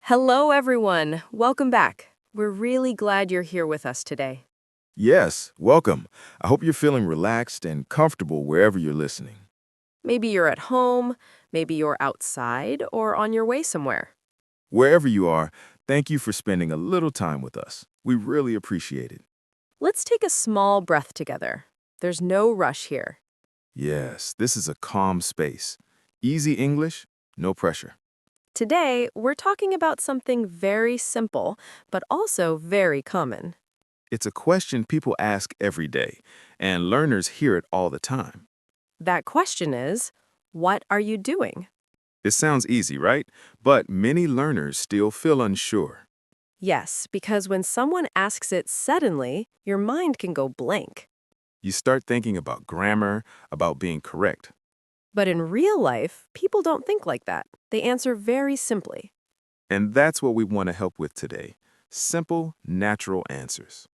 Hello, everyone. Welcome back. We're really glad you're here with us today. Yes, welcome. I hope you're feeling relaxed and comfortable wherever you're listening. Maybe you're at home, maybe you're outside, or on your way somewhere. Wherever you are, thank you for spending a little time with us. We really appreciate it. Let's take a small breath together. There's no rush here. Yes, this is a calm space. Easy English, no pressure. Today, we're talking about something very simple, but also very common. It's a question people ask every day, and learners hear it all the time. That question is, what are you doing? It sounds easy, right? But many learners still feel unsure. Yes, because when someone asks it suddenly, your mind can go blank. You start thinking about grammar, about being correct. But in real life, people don't think like that. They answer very simply. And that's what we want to help with today. Simple, natural answers.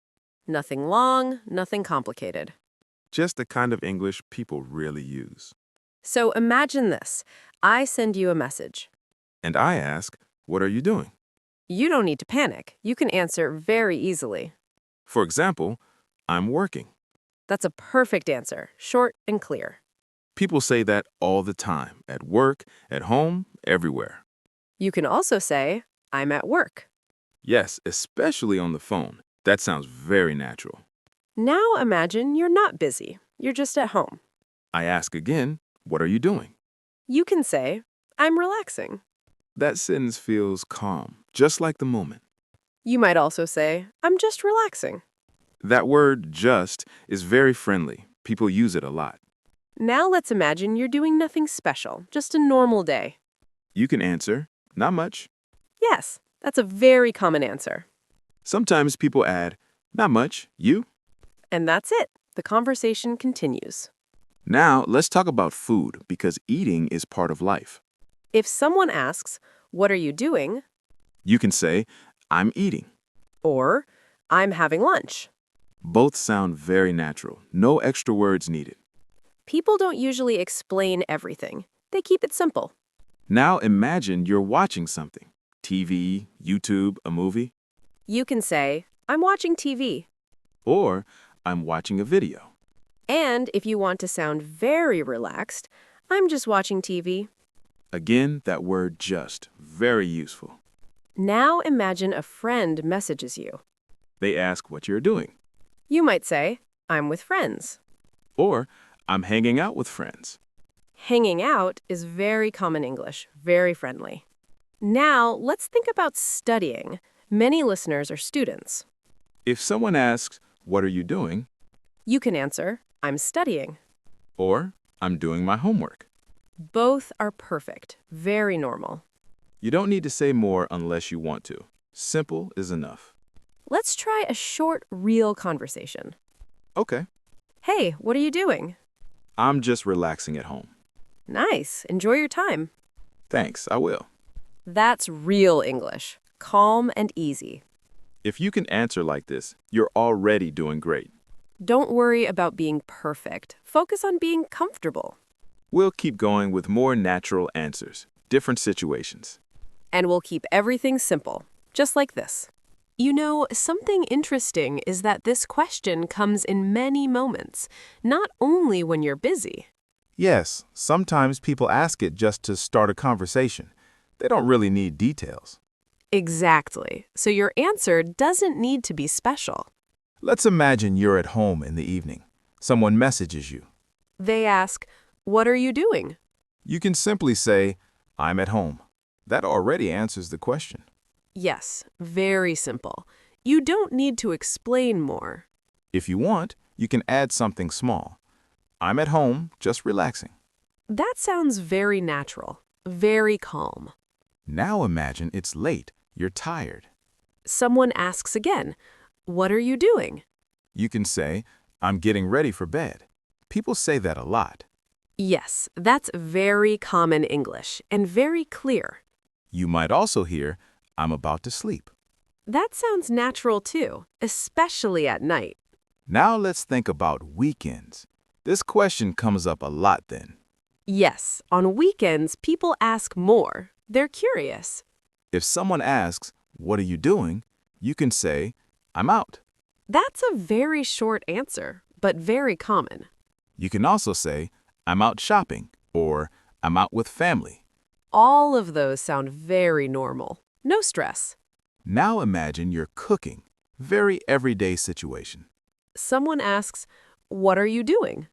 Nothing long, nothing complicated. Just the kind of English people really use. So imagine this. I send you a message. And I ask, what are you doing? You don't need to panic. You can answer very easily. For example, I'm working. That's a perfect answer, short and clear. People say that all the time, at work, at home, everywhere. You can also say, I'm at work. Yes, especially on the phone. That sounds very natural. Now imagine you're not busy. You're just at home. I ask again, what are you doing? You can say, I'm relaxing. That sentence feels calm, just like the moment. You might also say, I'm just relaxing. That word just is very friendly. People use it a lot. Now let's imagine you're doing nothing special, just a normal day. You can answer, not much. Yes, that's a very common answer. Sometimes people add, not much, you? And that's it. The conversation continues. Now, let's talk about food because eating is part of life. If someone asks, what are you doing? You can say, I'm eating. Or, I'm having lunch. Both sound very natural. No extra words needed. People don't usually explain everything. They keep it simple. Now imagine you're watching something. TV, YouTube, a movie. You can say, I'm watching TV. Or, I'm watching a video. And if you want to sound very relaxed, I'm just watching TV. Again, that word just, very useful. Now imagine a friend messages you. They ask what you're doing. You might say, I'm with friends. Or, I'm hanging out with friends. Hanging out is very common English, very friendly. Now, let's think about studying. Many listeners are students. If someone asks, what are you doing? You can answer, I'm studying. Or, I'm doing my homework. Both are perfect, very normal. You don't need to say more unless you want to. Simple is enough. Let's try a short, real conversation. Okay. Hey, what are you doing? I'm just relaxing at home. Nice. Enjoy your time. Thanks, I will. That's real English. Calm and easy. If you can answer like this, you're already doing great. Don't worry about being perfect. Focus on being comfortable. We'll keep going with more natural answers, different situations. And we'll keep everything simple, just like this. You know, something interesting is that this question comes in many moments, not only when you're busy. Yes, sometimes people ask it just to start a conversation. They don't really need details. Exactly. So your answer doesn't need to be special. Let's imagine you're at home in the evening. Someone messages you. They ask, what are you doing? You can simply say, I'm at home. That already answers the question. Yes, very simple. You don't need to explain more. If you want, you can add something small. I'm at home, just relaxing. That sounds very natural, very calm. Now imagine it's late. You're tired. Someone asks again, what are you doing? You can say, I'm getting ready for bed. People say that a lot. Yes, that's very common English and very clear. You might also hear, I'm about to sleep. That sounds natural too, especially at night. Now let's think about weekends. This question comes up a lot then. Yes, on weekends, people ask more. They're curious. If someone asks, "What are you doing?" you can say, "I'm out." That's a very short answer, but very common. You can also say, "I'm out shopping," or "I'm out with family." All of those sound very normal. No stress. Now imagine you're cooking. Very everyday situation. Someone asks, "What are you doing?"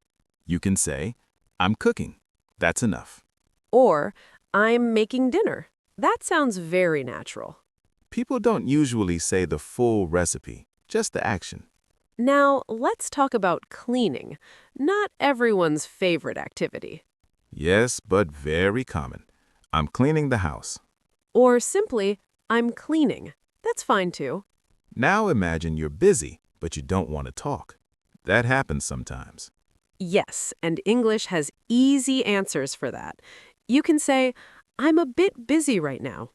You can say, "I'm cooking." That's enough. Or, "I'm making dinner." That sounds very natural. People don't usually say the full recipe, just the action. Now, let's talk about cleaning. Not everyone's favorite activity. Yes, but very common. I'm cleaning the house. Or simply, "I'm cleaning." That's fine too. Now imagine you're busy, but you don't want to talk. That happens sometimes. Yes, and English has easy answers for that. You can say, "I'm a bit busy right now."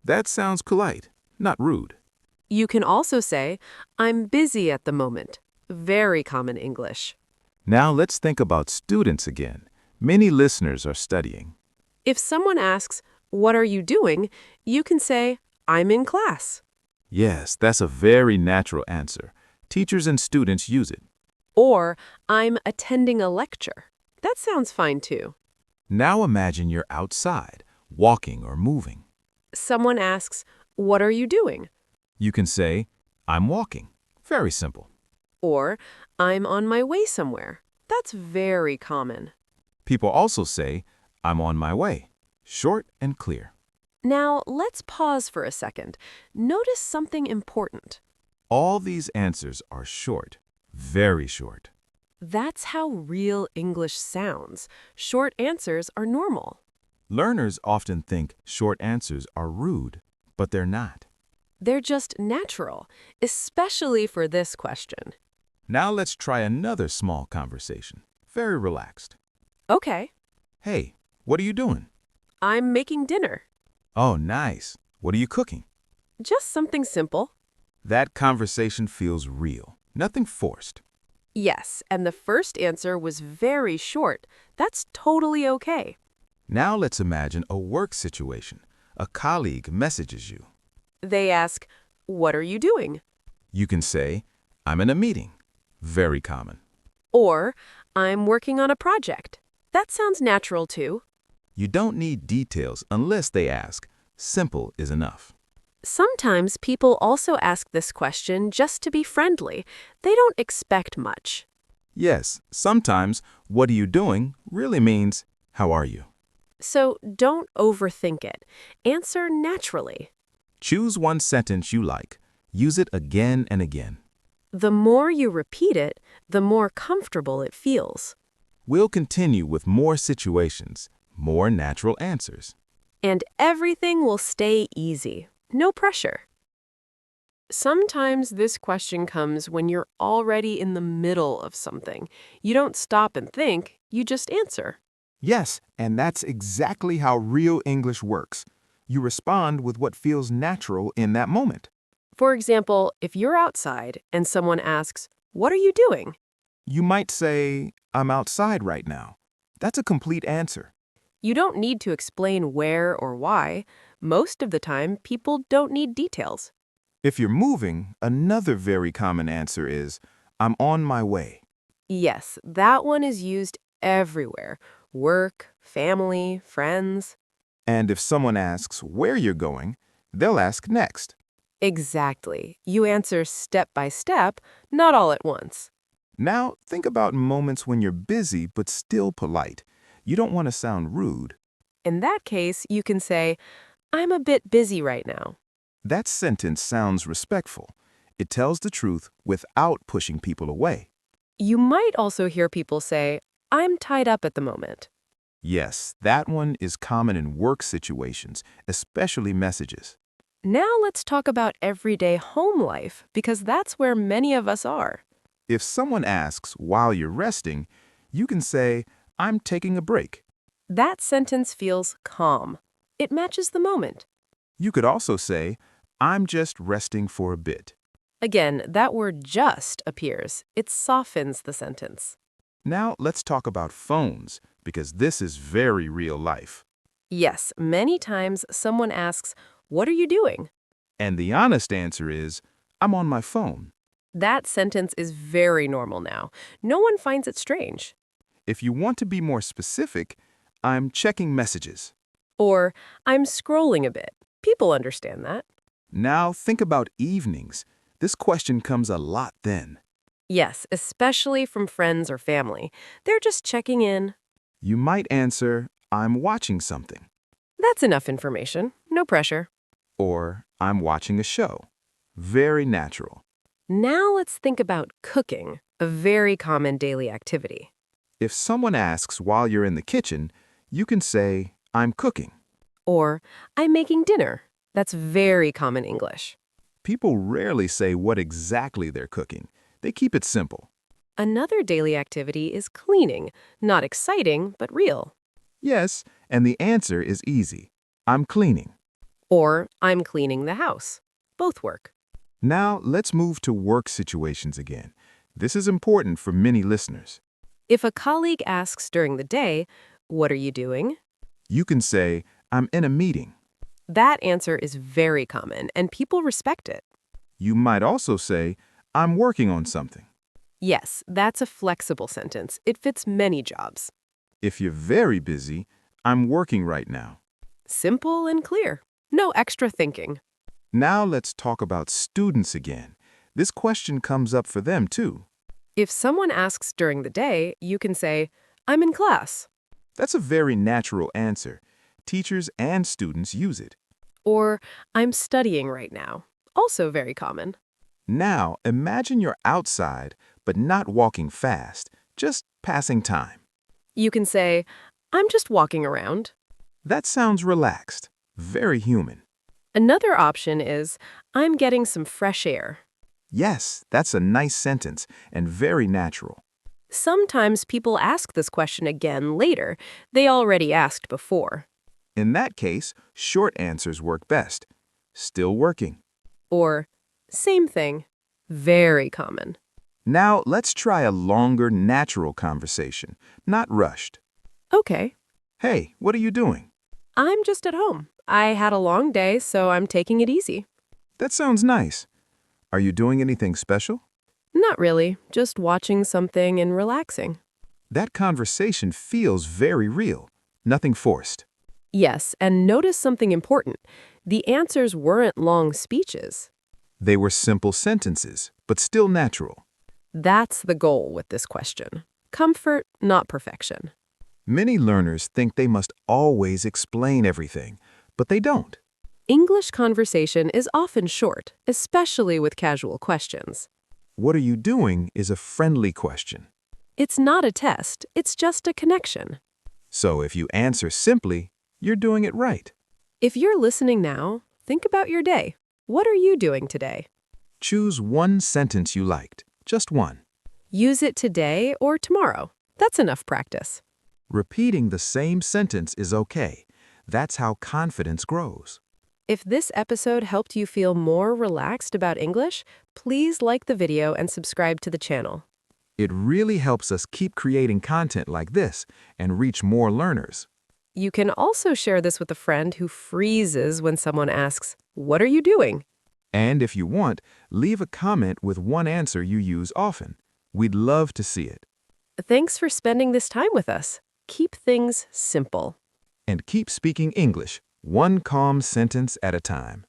That sounds polite, not rude. You can also say, "I'm busy at the moment." Very common English. Now let's think about students again. Many listeners are studying. If someone asks, "What are you doing?" you can say, "I'm in class." Yes, that's a very natural answer. Teachers and students use it. Or, "I'm attending a lecture." That sounds fine too. Now imagine you're outside, walking or moving. Someone asks, "What are you doing?" You can say, "I'm walking." Very simple. Or, "I'm on my way somewhere." That's very common. People also say, "I'm on my way." Short and clear. Now, let's pause for a second. Notice something important. All these answers are short, very short. That's how real English sounds. Short answers are normal. Learners often think short answers are rude, but they're not. They're just natural, especially for this question. Now let's try another small conversation. Very relaxed. Okay, Hey, what are you doing? "I'm making dinner." Oh, nice. What are you cooking? Just something simple. That conversation feels real, nothing forced. Yes, and the first answer was very short. That's totally okay. Now let's imagine a work situation. A colleague messages you. They ask, "What are you doing?" You can say, "I'm in a meeting." Very common. Or, "I'm working on a project." That sounds natural too. You don't need details unless they ask. Simple is enough. Sometimes people also ask this question just to be friendly. They don't expect much. Yes, sometimes "what are you doing" really means "how are you?" So don't overthink it. Answer naturally. Choose one sentence you like. Use it again and again. The more you repeat it, the more comfortable it feels. We'll continue with more situations, more natural answers. And everything will stay easy. No pressure. Sometimes this question comes when you're already in the middle of something. You don't stop and think, you just answer. Yes, and that's exactly how real English works. You respond with what feels natural in that moment. For example, if you're outside and someone asks, "What are you doing?" You might say, "I'm outside right now." That's a complete answer. You don't need to explain where or why. Most of the time, people don't need details. If you're moving, another very common answer is, "I'm on my way." Yes, that one is used everywhere. Work, family, friends. And if someone asks where you're going, they'll ask next. Exactly. You answer step by step, not all at once. Now, think about moments when you're busy but still polite. You don't want to sound rude. In that case, you can say, "I'm a bit busy right now." That sentence sounds respectful. It tells the truth without pushing people away. You might also hear people say, "I'm tied up at the moment." Yes, that one is common in work situations, especially messages. Now let's talk about everyday home life, because that's where many of us are. If someone asks while you're resting, you can say, "I'm taking a break." That sentence feels calm. It matches the moment. You could also say, "I'm just resting for a bit." Again, that word "just" appears. It softens the sentence. Now let's talk about phones, because this is very real life. Yes, many times someone asks, what are you doing? And the honest answer is, I'm on my phone. That sentence is very normal now. No one finds it strange. If you want to be more specific, I'm checking messages. Or, I'm scrolling a bit. People understand that. Now think about evenings. This question comes a lot then. Yes, especially from friends or family. They're just checking in. You might answer, I'm watching something. That's enough information. No pressure. Or, I'm watching a show. Very natural. Now let's think about cooking, a very common daily activity. If someone asks while you're in the kitchen, you can say, I'm cooking. Or, I'm making dinner. That's very common English. People rarely say what exactly they're cooking. They keep it simple. Another daily activity is cleaning. Not exciting, but real. Yes, and the answer is easy. I'm cleaning. Or, I'm cleaning the house. Both work. Now let's move to work situations again. This is important for many listeners. If a colleague asks during the day, what are you doing? You can say, I'm in a meeting. That answer is very common, and people respect it. You might also say, I'm working on something. Yes, that's a flexible sentence. It fits many jobs. If you're very busy, I'm working right now. Simple and clear. No extra thinking. Now let's talk about students again. This question comes up for them too. If someone asks during the day, you can say, I'm in class. That's a very natural answer. Teachers and students use it. Or, I'm studying right now. Also very common. Now imagine you're outside, but not walking fast, just passing time. You can say, I'm just walking around. That sounds relaxed, very human. Another option is, I'm getting some fresh air. Yes, that's a nice sentence and very natural. Sometimes people ask this question again later. They already asked before. In that case, short answers work best. Still working. Or, same thing. Very common. Now let's try a longer, natural conversation, not rushed. Okay, Hey, what are you doing? I'm just at home. I had a long day, so I'm taking it easy. That sounds nice. Are you doing anything special? Not really, just watching something and relaxing. That conversation feels very real, nothing forced. Yes, and notice something important. The answers weren't long speeches. They were simple sentences, but still natural. That's the goal with this question. Comfort, not perfection. Many learners think they must always explain everything, but they don't. English conversation is often short, especially with casual questions. What are you doing is a friendly question. It's not a test, it's just a connection. So if you answer simply, you're doing it right. If you're listening now, think about your day. What are you doing today? Choose one sentence you liked, just one. Use it today or tomorrow. That's enough practice. Repeating the same sentence is okay. That's how confidence grows. If this episode helped you feel more relaxed about English, please like the video and subscribe to the channel. It really helps us keep creating content like this and reach more learners. You can also share this with a friend who freezes when someone asks, "What are you doing?" And if you want, leave a comment with one answer you use often. We'd love to see it. Thanks for spending this time with us. Keep things simple. And keep speaking English, one calm sentence at a time.